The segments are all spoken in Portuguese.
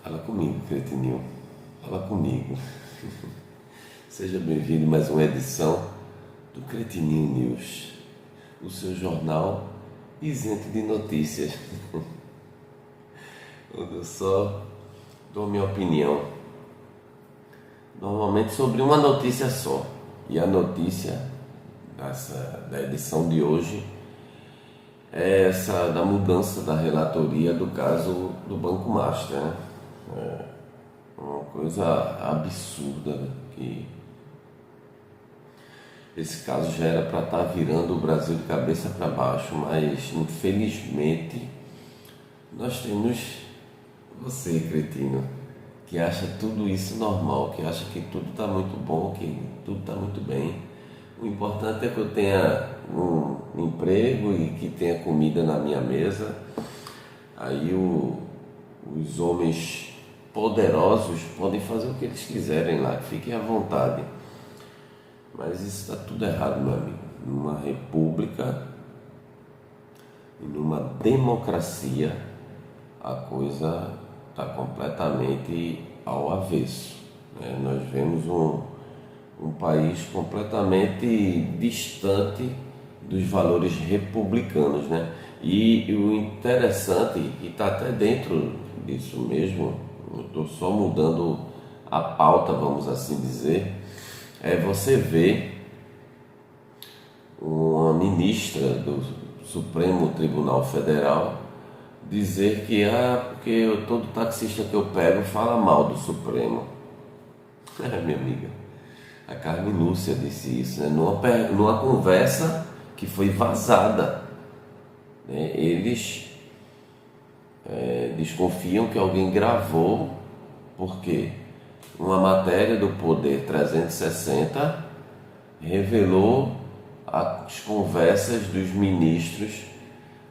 Fala comigo, cretininho. Fala comigo. Seja bem-vindo a mais uma edição do Cretininho News, o seu jornal isento de notícias, onde eu só dou minha opinião, normalmente sobre uma notícia só. E a notícia da edição de hoje é essa da mudança da relatoria do caso do Banco Master, né? Uma coisa absurda, né? Que esse caso já era para estar virando o Brasil de cabeça para baixo, mas infelizmente nós temos você, cretino, que acha tudo isso normal, que acha que tudo está muito bom, que tudo está muito bem. O importante é que eu tenha um emprego e que tenha comida na minha mesa. Aí os homens poderosos podem fazer o que eles quiserem lá, que fiquem à vontade. Mas isso está tudo errado, meu amigo. Numa república e numa democracia, a coisa está completamente ao avesso, né? Nós vemos um país completamente distante dos valores republicanos, né? E o interessante, e está até dentro disso mesmo, eu estou só mudando a pauta, vamos assim dizer, é você ver uma ministra do Supremo Tribunal Federal dizer que porque todo taxista que eu pego fala mal do Supremo. Minha amiga, a Carmen Lúcia disse isso, né? Numa conversa que foi vazada, né? Eles desconfiam que alguém gravou, porque uma matéria do Poder 360 revelou as conversas dos ministros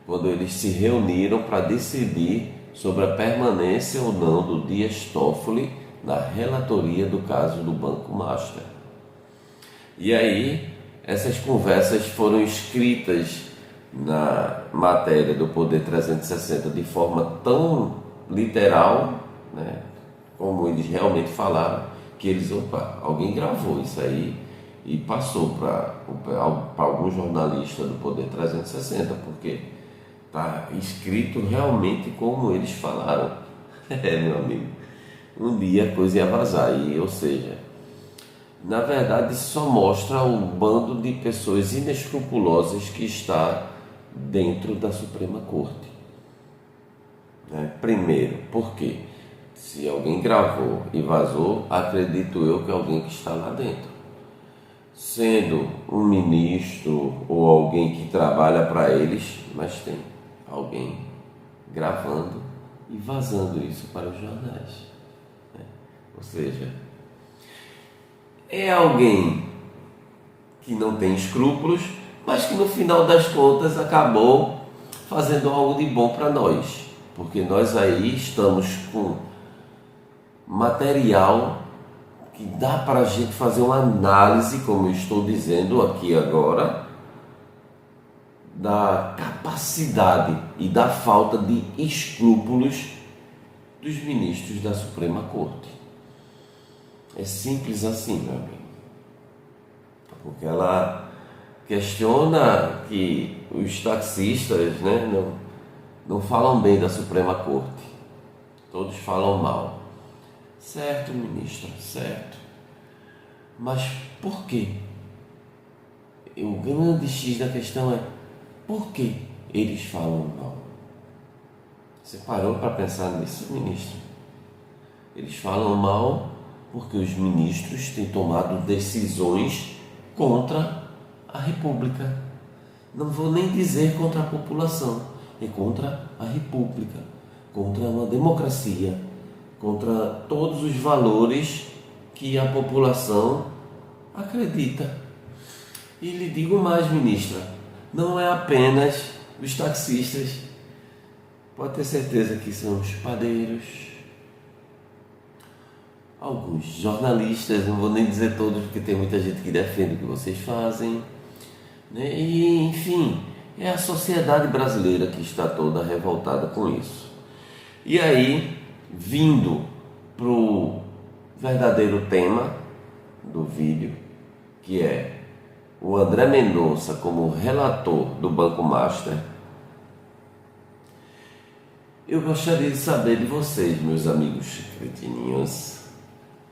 quando eles se reuniram para decidir sobre a permanência ou não do Dias Toffoli na relatoria do caso do Banco Master. E aí, essas conversas foram escritas na matéria do Poder 360 de forma tão literal, né, como eles realmente falaram, que eles, alguém gravou isso aí e passou para algum jornalista do Poder 360, porque está escrito realmente como eles falaram. Meu amigo, um dia a coisa ia vazar, ou seja, na verdade só mostra o bando de pessoas inescrupulosas que está dentro da Suprema Corte, né? Primeiro, por quê? Se alguém gravou e vazou, acredito eu que é alguém que está lá dentro, sendo um ministro ou alguém que trabalha para eles, mas tem alguém gravando e vazando isso para os jornais, né? Ou seja, é alguém que não tem escrúpulos, mas que no final das contas acabou fazendo algo de bom para nós, porque nós aí estamos com material que dá para a gente fazer uma análise, como eu estou dizendo aqui agora, da capacidade e da falta de escrúpulos dos ministros da Suprema Corte. É simples assim, meu amigo. Porque ela questiona que os taxistas, né, não falam bem da Suprema Corte. Todos falam mal. Certo, ministra, certo. Mas por quê? O grande X da questão é por que eles falam mal? Você parou para pensar nisso, ministro? Eles falam mal porque os ministros têm tomado decisões contra a República. Não vou nem dizer contra a população, é contra a República, contra uma democracia, contra todos os valores que a população acredita. E lhe digo mais, ministra, não é apenas os taxistas, pode ter certeza que são os padeiros, alguns jornalistas, não vou nem dizer todos, porque tem muita gente que defende o que vocês fazem, né? E, enfim, é a sociedade brasileira que está toda revoltada com isso. E aí, vindo para o verdadeiro tema do vídeo, que é o André Mendonça como relator do Banco Master, eu gostaria de saber de vocês, meus amigos cretininhos,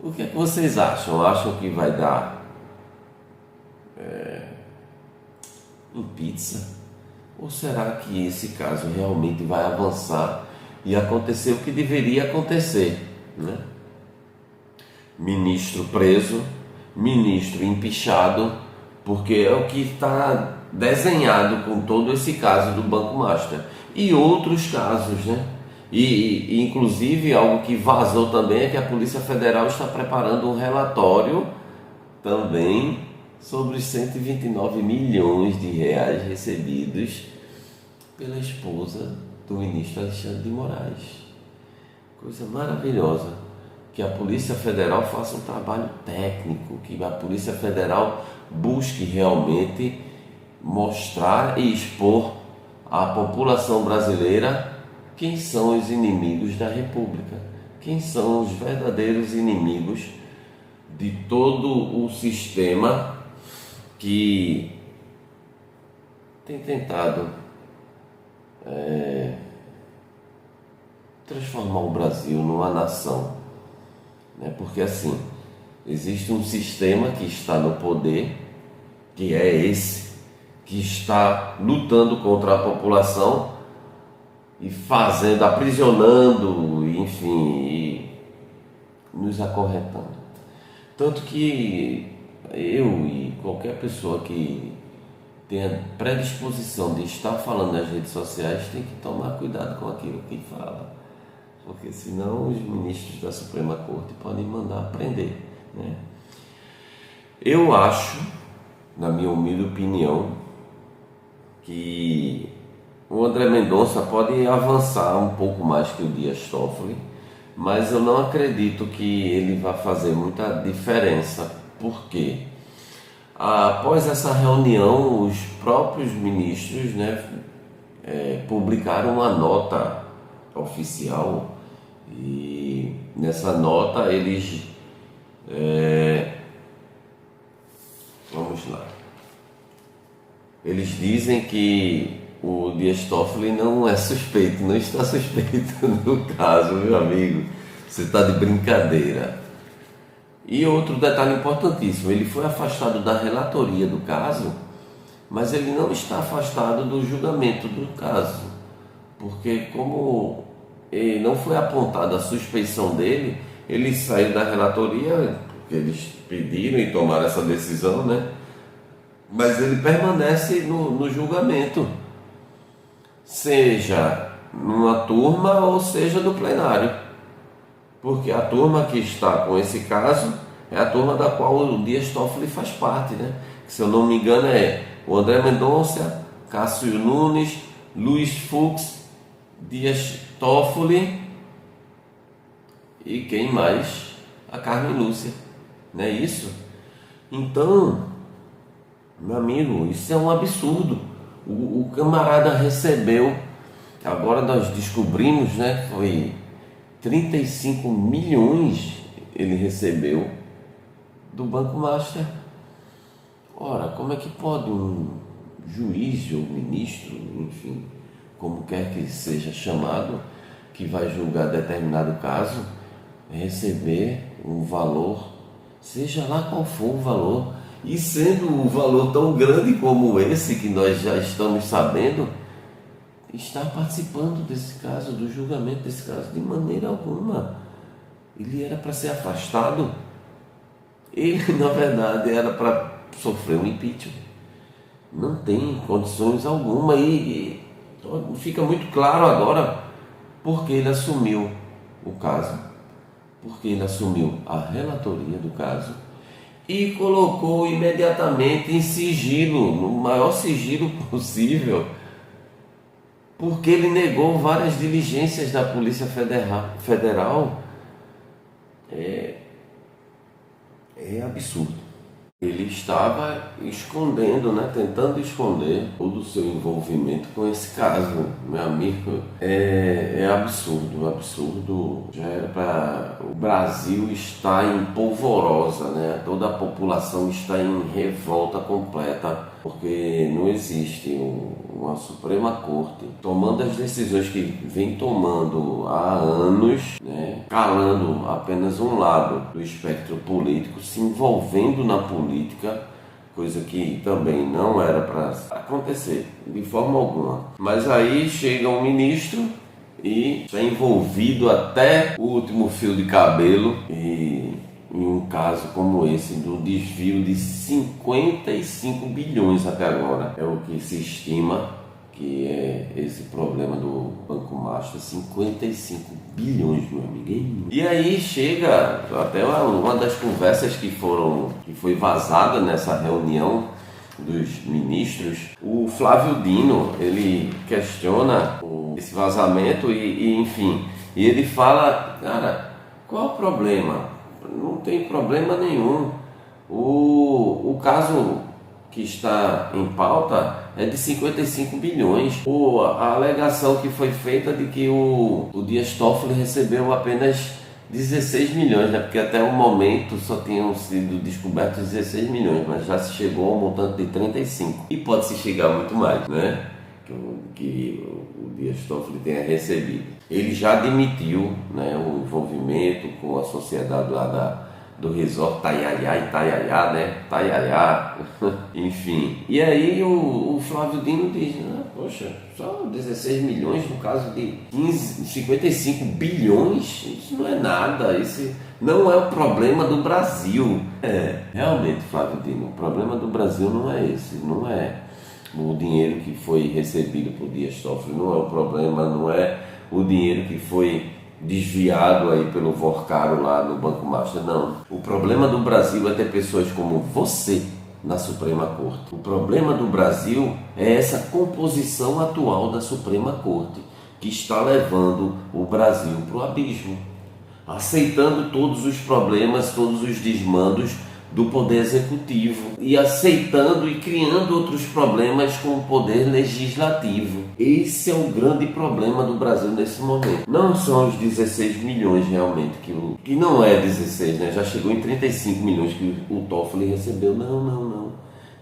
o que é que vocês acham? Acham que vai dar em pizza? Ou será que esse caso realmente vai avançar e acontecer o que deveria acontecer, né? Ministro preso, ministro empichado, porque é o que está desenhado com todo esse caso do Banco Master e outros casos, né? E inclusive algo que vazou também é que a Polícia Federal está preparando um relatório também sobre os 129 milhões de reais recebidos pela esposa do ministro Alexandre de Moraes. Coisa maravilhosa, que a Polícia Federal faça um trabalho técnico, que a Polícia Federal busque realmente mostrar e expor à população brasileira quem são os inimigos da República, quem são os verdadeiros inimigos de todo o sistema que tem tentado transformar o Brasil numa nação, né? Porque assim, existe um sistema que está no poder, que é esse, que está lutando contra a população e fazendo, aprisionando, enfim, e nos acorrentando. Tanto que eu e qualquer pessoa que tenha predisposição de estar falando nas redes sociais tem que tomar cuidado com aquilo que fala, porque senão os ministros da Suprema Corte podem mandar prender, né? Eu acho, na minha humilde opinião, que o André Mendonça pode avançar um pouco mais que o Dias Toffoli, mas eu não acredito que ele vá fazer muita diferença. Por quê? Após essa reunião, os próprios ministros, né, publicaram uma nota oficial, e nessa nota eles vamos lá, eles dizem que o Dias Toffoli não é suspeito, não está suspeito no caso, meu amigo, você está de brincadeira. E outro detalhe importantíssimo, ele foi afastado da relatoria do caso, mas ele não está afastado do julgamento do caso, porque como não foi apontada a suspeição dele, ele saiu da relatoria, porque eles pediram e tomaram essa decisão, né? Mas ele permanece no julgamento, seja numa turma ou seja no plenário, porque a turma que está com esse caso é a turma da qual o Dias Toffoli faz parte, né? Que, se eu não me engano, é o André Mendonça, Cássio Nunes, Luiz Fux, Dias Toffoli e quem mais? A Carmen Lúcia, não é isso? Então, meu amigo, isso é um absurdo. O camarada recebeu, agora nós descobrimos, né? Foi 35 milhões ele recebeu do Banco Master. Ora, como é que pode um juiz ou ministro, enfim, como quer que seja chamado, que vai julgar determinado caso, receber um valor, seja lá qual for o valor, e sendo um valor tão grande como esse que nós já estamos sabendo, estar participando desse caso, do julgamento desse caso, de maneira alguma. Ele era para ser afastado, ele na verdade era para sofrer um impeachment, não tem condições alguma, e fica muito claro agora porque ele assumiu o caso, porque ele assumiu a relatoria do caso e colocou imediatamente em sigilo, no maior sigilo possível, porque ele negou várias diligências da Polícia Federal. É absurdo. ele estava escondendo, né, tentando esconder todo o seu envolvimento com esse caso, meu amigo. É absurdo, absurdo. Já era para o Brasil estar em polvorosa, né? Toda a população está em revolta completa, porque não existe uma Suprema Corte tomando as decisões que vem tomando há anos, né? Calando apenas um lado do espectro político, se envolvendo na política, coisa que também não era para acontecer de forma alguma. Mas aí chega um ministro e está envolvido até o último fio de cabelo e em um caso como esse, do desvio de 55 bilhões até agora. É o que se estima que é esse problema do Banco Master, 55 bilhões, meu amigo. E aí chega até uma das conversas que foi vazada nessa reunião dos ministros, o Flávio Dino, ele questiona esse vazamento e enfim, e ele fala, cara, qual o problema? Não tem problema nenhum. O caso que está em pauta é de 55 bilhões. A alegação que foi feita de que o Dias Toffoli recebeu apenas 16 milhões, né? Porque até o momento só tinham sido descobertos 16 milhões, mas já se chegou ao montante de 35. E pode-se chegar muito mais, né? Que o Dias Toffoli tenha recebido. Ele já admitiu, né, o envolvimento com a sociedade lá do resort Itaiaiá, né? Itaiaiá, enfim. E aí o Flávio Dino diz, poxa, só 16 milhões no caso de 55 bilhões, isso não é nada, esse não é o problema do Brasil. Realmente, Flávio Dino, o problema do Brasil não é esse, não é o dinheiro que foi recebido por Dias Toffoli, não é o problema, não é o dinheiro que foi desviado aí pelo Vorcaro lá no Banco Master, não. O problema do Brasil é ter pessoas como você na Suprema Corte. O problema do Brasil é essa composição atual da Suprema Corte, que está levando o Brasil para o abismo, aceitando todos os problemas, todos os desmandos do poder executivo e aceitando e criando outros problemas com o poder legislativo. Esse é o grande problema do Brasil nesse momento. Não são os 16 milhões realmente, que não é 16, né? Já chegou em 35 milhões que o Toffoli recebeu. Não.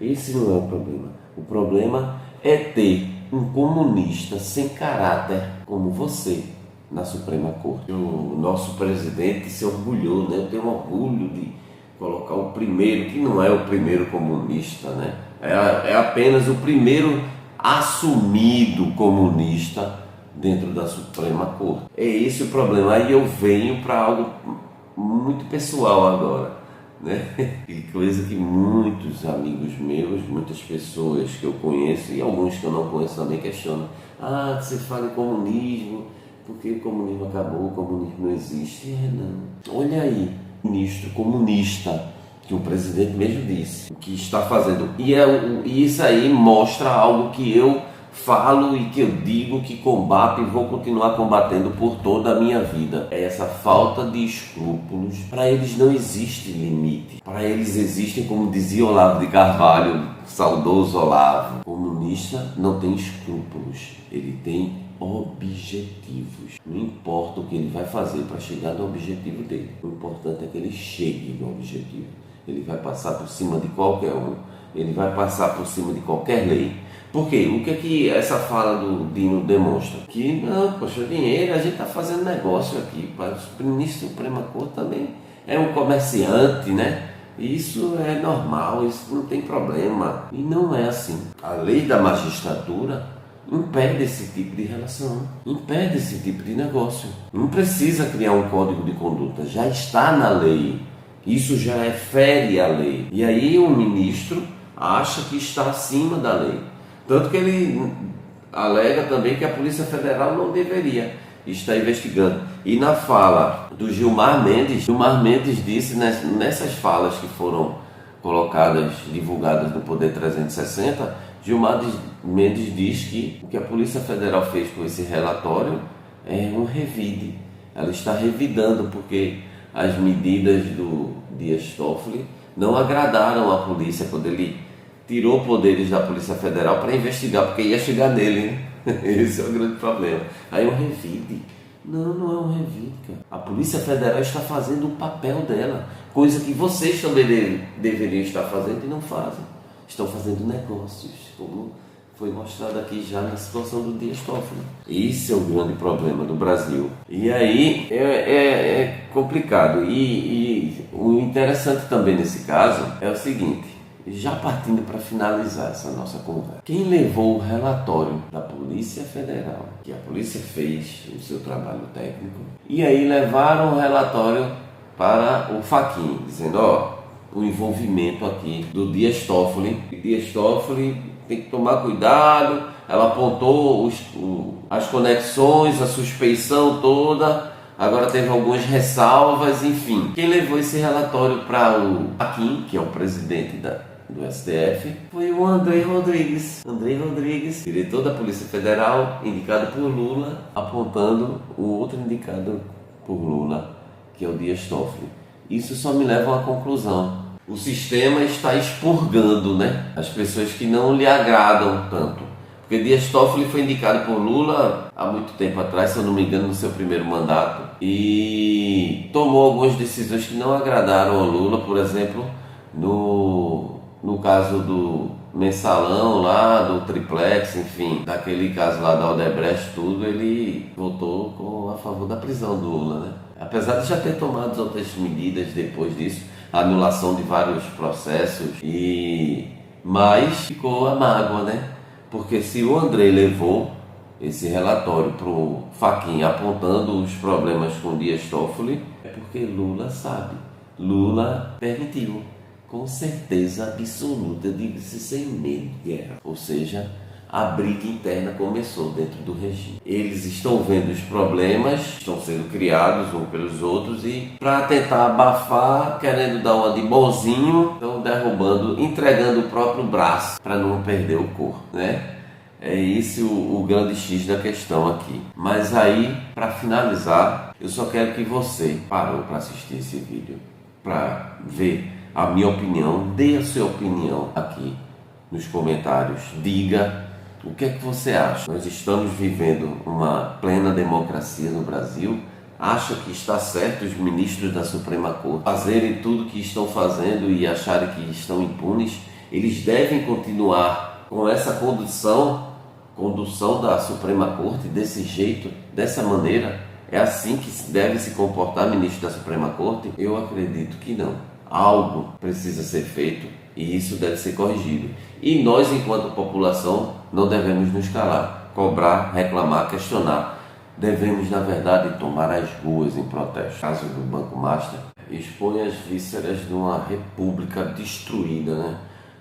Esse não é o problema. O problema é ter um comunista sem caráter como você na Suprema Corte. O nosso presidente se orgulhou, né? Eu tenho orgulho de colocar o primeiro, que não é o primeiro comunista, né? É apenas o primeiro assumido comunista dentro da Suprema Corte. É esse o problema. Aí eu venho para algo muito pessoal agora, né? E coisa que muitos amigos meus, muitas pessoas que eu conheço e alguns que eu não conheço também questionam. Você fala em comunismo, porque o comunismo acabou, o comunismo não existe. Não. Olha aí, ministro comunista, que o presidente mesmo disse, o que está fazendo. E isso aí mostra algo que eu falo e que eu digo que combato e vou continuar combatendo por toda a minha vida. É essa falta de escrúpulos. Para eles não existe limite. Para eles existem, como dizia Olavo de Carvalho, saudoso Olavo, comunista não tem escrúpulos, ele tem objetivos. Não importa o que ele vai fazer para chegar no objetivo dele. O importante é que ele chegue no objetivo. Ele vai passar por cima de qualquer um. Ele vai passar por cima de qualquer lei. Por quê? O que é que essa fala do Dino demonstra? Que, poxa, dinheiro, a gente está fazendo negócio aqui. O ministro da Suprema Corte também é um comerciante, né? Isso é normal, isso não tem problema. E não é assim. A lei da magistratura impede esse tipo de relação, impede esse tipo de negócio. Não precisa criar um código de conduta, já está na lei. Isso já fere a lei. E aí o ministro acha que está acima da lei. Tanto que ele alega também que a Polícia Federal não deveria estar investigando. E na fala do Gilmar Mendes disse nessas falas que foram colocadas, divulgadas no Poder 360, Gilmar Mendes diz que o que a Polícia Federal fez com esse relatório é um revide. Ela está revidando porque as medidas do Dias Toffoli não agradaram a polícia quando ele tirou poderes da Polícia Federal para investigar, porque ia chegar nele, né? Esse é o grande problema. Aí um revide. Não, não é um revide, cara. A Polícia Federal está fazendo o papel dela, coisa que vocês também deveriam estar fazendo e não fazem. Estão fazendo negócios, como foi mostrado aqui já na situação do Dias Toffoli. Esse é o grande problema do Brasil. E aí é complicado. E o interessante também nesse caso é o seguinte, já partindo para finalizar essa nossa conversa. Quem levou o relatório da Polícia Federal, que a polícia fez o seu trabalho técnico, e aí levaram o relatório para o Fachin, dizendo, o envolvimento aqui do Dias Toffoli. Dias Toffoli tem que tomar cuidado, ela apontou as conexões, a suspeição toda, agora teve algumas ressalvas, enfim. Quem levou esse relatório para o Fachin, que é o presidente do STF, foi o André Rodrigues. André Rodrigues, diretor da Polícia Federal, indicado por Lula, apontando o outro indicado por Lula, que é o Dias Toffoli. Isso só me leva a uma conclusão. O sistema está expurgando, né, as pessoas que não lhe agradam tanto. Porque Dias Toffoli foi indicado por Lula há muito tempo atrás, se eu não me engano, no seu primeiro mandato, e tomou algumas decisões que não agradaram ao Lula, por exemplo, no caso do mensalão lá, do triplex, enfim, daquele caso lá da Odebrecht, tudo, ele votou a favor da prisão do Lula, né? Apesar de já ter tomado outras medidas depois disso, a anulação de vários processos, mas ficou a mágoa, né? Porque se o André levou esse relatório para o Fachin apontando os problemas com Dias Toffoli, é porque Lula sabe, Lula permitiu. Com certeza absoluta, diga-se sem medo de guerra. Ou seja, a briga interna começou dentro do regime. Eles estão vendo os problemas, estão sendo criados uns pelos outros e para tentar abafar, querendo dar uma de bonzinho, estão derrubando, entregando o próprio braço para não perder o corpo, né? É esse o grande X da questão aqui. Mas aí, para finalizar, eu só quero que você parou para assistir esse vídeo, para ver a minha opinião, dê a sua opinião aqui nos comentários, diga o que é que você acha. Nós estamos vivendo uma plena democracia no Brasil. Acha que está certo os ministros da Suprema Corte fazerem tudo que estão fazendo e acharem que estão impunes? Eles devem continuar com essa condução da Suprema Corte desse jeito, dessa maneira? É assim que deve se comportar ministro da Suprema Corte? Eu acredito que não. Algo precisa ser feito e isso deve ser corrigido. E nós, enquanto população, não devemos nos calar, cobrar, reclamar, questionar. Devemos, na verdade, tomar as ruas em protesto. O caso do Banco Master expõe as vísceras de uma república destruída, né?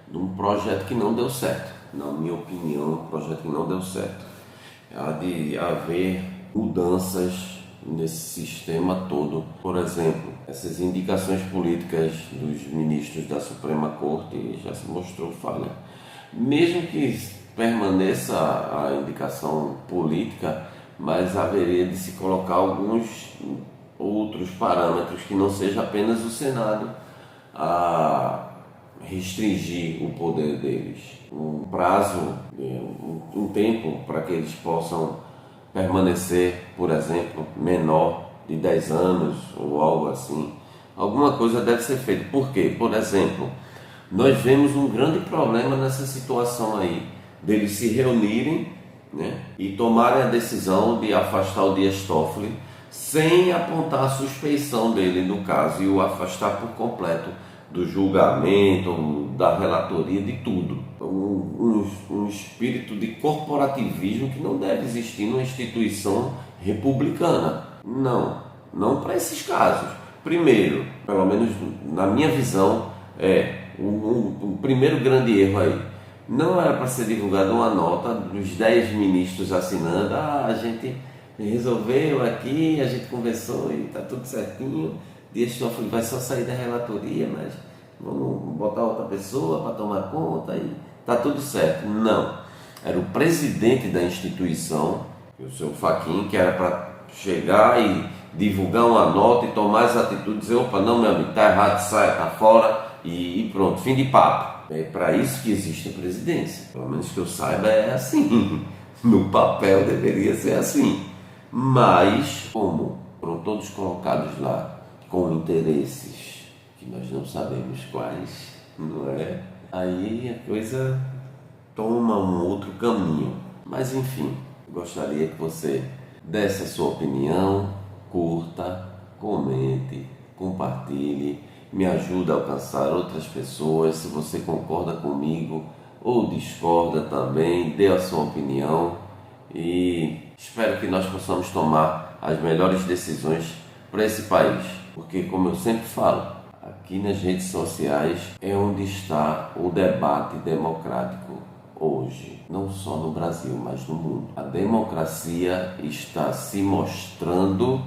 De um projeto que não deu certo. Na minha opinião, um projeto que não deu certo. Há de haver mudanças nesse sistema todo. Por exemplo, essas indicações políticas dos ministros da Suprema Corte já se mostrou falha. Mesmo que permaneça a indicação política, mas haveria de se colocar alguns outros parâmetros que não seja apenas o Senado a restringir o poder deles. Um prazo, um tempo para que eles possam permanecer, por exemplo, menor de 10 anos ou algo assim. Alguma coisa deve ser feita. Por quê? Por exemplo, nós vemos um grande problema nessa situação aí, deles se reunirem, né, e tomarem a decisão de afastar o Dias Toffoli sem apontar a suspeição dele no caso e o afastar por completo do julgamento, da relatoria, de tudo. Um espírito de corporativismo que não deve existir numa instituição republicana. Não para esses casos. Primeiro, pelo menos na minha visão, o primeiro grande erro aí. Não era para ser divulgada uma nota dos 10 ministros assinando, a gente resolveu aqui, a gente conversou e está tudo certinho. Dias Toffoli vai só sair da relatoria, mas vamos botar outra pessoa para tomar conta e está tudo certo. Não. Era o presidente da instituição, o seu Fachin, que era para chegar e divulgar uma nota e tomar as atitudes, dizer, opa, não, meu amigo, está errado, sai, está fora, e pronto, fim de papo. É para isso que existe a presidência. Pelo menos que eu saiba é assim. No papel deveria ser assim. Mas, como foram todos colocados lá com interesses que nós não sabemos quais, não é? Aí a coisa toma um outro caminho. Mas enfim, gostaria que você desse a sua opinião, curta, comente, compartilhe, me ajude a alcançar outras pessoas. Se você concorda comigo ou discorda também, dê a sua opinião e espero que nós possamos tomar as melhores decisões para esse país, porque como eu sempre falo, aqui nas redes sociais é onde está o debate democrático hoje, não só no Brasil, mas no mundo. A democracia está se mostrando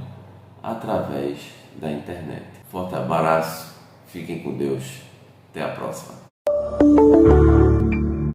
através da internet. Forte abraço, fiquem com Deus, até a próxima.